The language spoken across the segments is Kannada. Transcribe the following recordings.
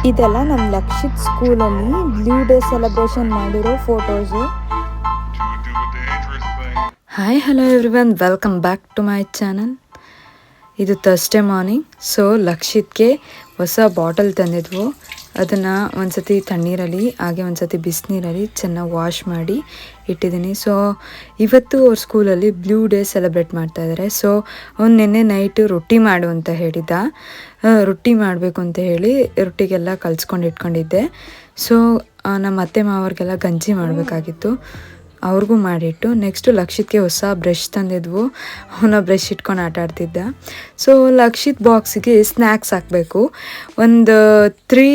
ಇದೆಲ್ಲ ನಮ್ಮ ಲಕ್ಷಿತ್ ಸ್ಕೂಲಲ್ಲಿ ಬ್ಲೂ ಡೇ ಸೆಲೆಬ್ರೇಷನ್ ಮಾಡಿರೋ photos. Hi hello everyone, welcome back to my channel. ಇದು ಥರ್ಸ್ಡೇ ಮಾರ್ನಿಂಗ್. ಸೊ ಲಕ್ಷಿತ್ಗೆ ಹೊಸ ಬಾಟಲ್ ತಂದಿದ್ವು. ಅದನ್ನು ಒಂದು ಸತಿ ತಣ್ಣೀರಲ್ಲಿ ಹಾಗೆ ಒಂದು ಸತಿ ಬಿಸಿನೀರಲ್ಲಿ ಚೆನ್ನಾಗಿ ವಾಶ್ ಮಾಡಿ ಇಟ್ಟಿದ್ದೀನಿ. ಸೊ ಇವತ್ತು ಅವ್ರ ಸ್ಕೂಲಲ್ಲಿ ಬ್ಲೂ ಡೇ ಸೆಲೆಬ್ರೇಟ್ ಮಾಡ್ತಾಯಿದ್ದಾರೆ. ಸೊ ಅವ್ನು ನಿನ್ನೆ ನೈಟು ರೊಟ್ಟಿ ಮಾಡು ಅಂತ ಹೇಳಿದ್ದ. ರೊಟ್ಟಿ ಮಾಡಬೇಕು ಅಂತ ಹೇಳಿ ರೊಟ್ಟಿಗೆಲ್ಲ ಕಲಿಸ್ಕೊಂಡು ಇಟ್ಕೊಂಡಿದ್ದೆ. ಸೊ ನಮ್ಮ ಅತ್ತೆ ಮಾವರಿಗೆಲ್ಲ ಗಂಜಿ ಮಾಡಬೇಕಾಗಿತ್ತು, ಅವ್ರಿಗೂ ಮಾಡಿಟ್ಟು ನೆಕ್ಸ್ಟು ಲಕ್ಷಿತ್ಗೆ ಹೊಸ ಬ್ರಷ್ ತಂದಿದ್ವು. ಅವನ ಬ್ರಷ್ ಇಟ್ಕೊಂಡು ಆಟ ಆಡ್ತಿದ್ದ. ಸೊ ಲಕ್ಷಿತ್ ಬಾಕ್ಸಿಗೆ ಸ್ನ್ಯಾಕ್ಸ್ ಹಾಕಬೇಕು. ಒಂದು 2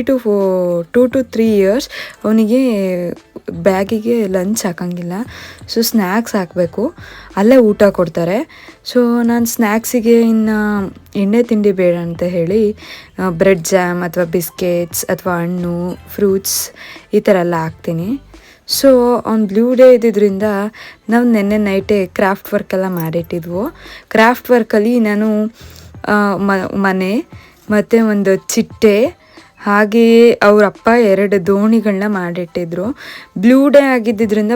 to 3 years ಅವನಿಗೆ ಬ್ಯಾಗಿಗೆ ಲಂಚ್ ಹಾಕಂಗಿಲ್ಲ. ಸೊ ಸ್ನ್ಯಾಕ್ಸ್ ಹಾಕಬೇಕು, ಅಲ್ಲೇ ಊಟ ಕೊಡ್ತಾರೆ. ಸೊ ನಾನು ಸ್ನ್ಯಾಕ್ಸಿಗೆ ಇನ್ನು ಎಣ್ಣೆ ತಿಂಡಿ ಬೇಡ ಅಂತ ಹೇಳಿ ಬ್ರೆಡ್ ಜಾಮ್ ಅಥವಾ ಬಿಸ್ಕೆಟ್ಸ್ ಅಥವಾ ಹಣ್ಣು ಫ್ರೂಟ್ಸ್ ಈ ಥರ ಎಲ್ಲ ಹಾಕ್ತೀನಿ. ಸೊ ಅವ್ನು ಬ್ಲೂ ಡೇ ಇದ್ದಿದ್ದರಿಂದ ನಾವು ನೆನ್ನೆ ನೈಟೇ ಕ್ರಾಫ್ಟ್ ವರ್ಕೆಲ್ಲ ಮಾಡಿಟ್ಟಿದ್ವು. ಕ್ರಾಫ್ಟ್ ವರ್ಕಲ್ಲಿ ನಾನು ಮನೆ ಮತ್ತು ಒಂದು ಚಿಟ್ಟೆ ಹಾಗೆಯೇ ಅವ್ರ ಅಪ್ಪ 2 ದೋಣಿಗಳನ್ನ ಮಾಡಿಟ್ಟಿದ್ರು. ಬ್ಲೂ ಡೇ ಆಗಿದ್ದರಿಂದ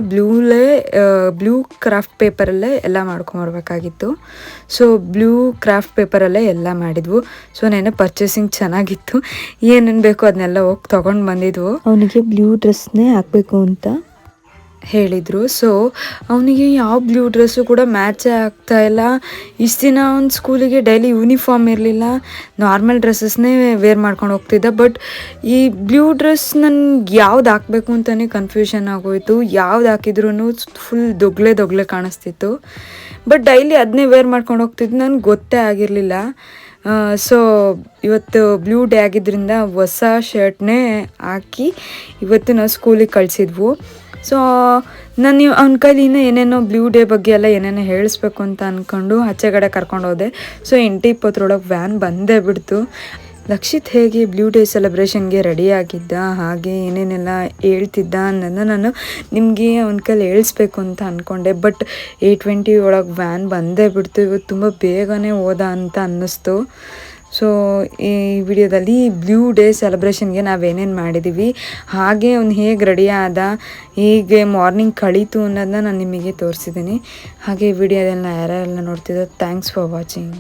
ಬ್ಲೂ ಕ್ರಾಫ್ಟ್ ಪೇಪರಲ್ಲೇ ಎಲ್ಲ ಮಾಡ್ಕೊಂಬರ್ಬೇಕಾಗಿತ್ತು. ಸೊ ಬ್ಲೂ ಕ್ರಾಫ್ಟ್ ಪೇಪರಲ್ಲೇ ಎಲ್ಲ ಮಾಡಿದ್ವು. ಸೊ ನೆನ್ನೆ ಪರ್ಚೇಸಿಂಗ್ ಚೆನ್ನಾಗಿತ್ತು, ಏನೇನು ಬೇಕೋ ಅದನ್ನೆಲ್ಲ ಹೋಗಿ ತೊಗೊಂಡು ಬಂದಿದ್ವು. ಅವನಿಗೆ ಬ್ಲೂ ಡ್ರೆಸ್ನೇ ಹಾಕಬೇಕು ಅಂತ ಹೇಳಿದರು. ಸೊ ಅವನಿಗೆ ಯಾವ ಬ್ಲೂ ಡ್ರೆಸ್ಸು ಕೂಡ ಮ್ಯಾಚೇ ಆಗ್ತಾಯಿಲ್ಲ. ಇಷ್ಟು ದಿನ ಅವ್ನ ಸ್ಕೂಲಿಗೆ ಡೈಲಿ ಯೂನಿಫಾರ್ಮ್ ಇರಲಿಲ್ಲ, ನಾರ್ಮಲ್ ಡ್ರೆಸ್ಸಸ್ನೇ ವೇರ್ ಮಾಡ್ಕೊಂಡು ಹೋಗ್ತಿದ್ದ. ಬಟ್ ಈ ಬ್ಲೂ ಡ್ರೆಸ್ ನನಗೆ ಯಾವ್ದು ಹಾಕಬೇಕು ಅಂತಲೇ ಕನ್ಫ್ಯೂಷನ್ ಆಗೋಯಿತು. ಯಾವ್ದು ಹಾಕಿದ್ರೂ ಫುಲ್ ದೊಗ್ಲೆ ಕಾಣಿಸ್ತಿತ್ತು. ಬಟ್ ಡೈಲಿ ಅದನ್ನೇ ವೇರ್ ಮಾಡ್ಕೊಂಡು ಹೋಗ್ತಿದ್ದು, ನನಗೆ ಗೊತ್ತೇ ಆಗಿರಲಿಲ್ಲ. ಸೊ ಇವತ್ತು ಬ್ಲೂ ಡೇ ಆಗಿದ್ದರಿಂದ ಹೊಸ ಶರ್ಟ್ನೇ ಹಾಕಿ ಇವತ್ತು ನಾವು ಸ್ಕೂಲಿಗೆ ಕಳಿಸಿದ್ವು. ಸೊ ನಾನು ಅವ್ನ ಕೈಲಿ ಇನ್ನೂ ಏನೇನೋ ಬ್ಲೂ ಡೇ ಬಗ್ಗೆ ಎಲ್ಲ ಏನೇನೋ ಹೇಳಿಸ್ಬೇಕು ಅಂತ ಅಂದ್ಕೊಂಡು ಆಚೆಗಡೆ ಕರ್ಕೊಂಡು ಹೋದೆ. ಸೊ 8:20 ವ್ಯಾನ್ ಬಂದೇ ಬಿಡ್ತು. ಲಕ್ಷಿತ್ ಹೇಗೆ ಬ್ಲೂ ಡೇ ಸೆಲೆಬ್ರೇಷನ್ಗೆ ರೆಡಿಯಾಗಿದ್ದ ಹಾಗೆ ಏನೇನೆಲ್ಲ ಹೇಳ್ತಿದ್ದ ಅನ್ನೋದನ್ನ ನಾನು ನಿಮಗೆ ಅವನ ಕೈಲಿ ಹೇಳಿಸ್ಬೇಕು ಅಂತ ಅಂದ್ಕೊಂಡೆ. ಬಟ್ 8:20 ವ್ಯಾನ್ ಬಂದೇ ಬಿಡ್ತು. ಇವತ್ತು ತುಂಬ ಬೇಗನೆ ಹೋದ ಅಂತ ಅನ್ನಿಸ್ತು. ಸೊ ಈ ವಿಡಿಯೋದಲ್ಲಿ ಬ್ಲೂ ಡೇ ಸೆಲೆಬ್ರೇಷನ್ಗೆ ನಾವೇನೇನು ಮಾಡಿದ್ದೀವಿ ಹಾಗೆ ಅವ್ನು ಹೇಗೆ ರೆಡಿ ಆದ, ಹೇಗೆ ಮಾರ್ನಿಂಗ್ ಕಳೀತು ಅನ್ನೋದನ್ನ ನಾನು ನಿಮಗೆ ತೋರಿಸಿದ್ದೀನಿ. ಹಾಗೆ ವಿಡಿಯೋದೆಲ್ಲ ಯಾರೆಲ್ಲ ನೋಡ್ತಿದ್ದೋ ಥ್ಯಾಂಕ್ಸ್ ಫಾರ್ ವಾಚಿಂಗ್.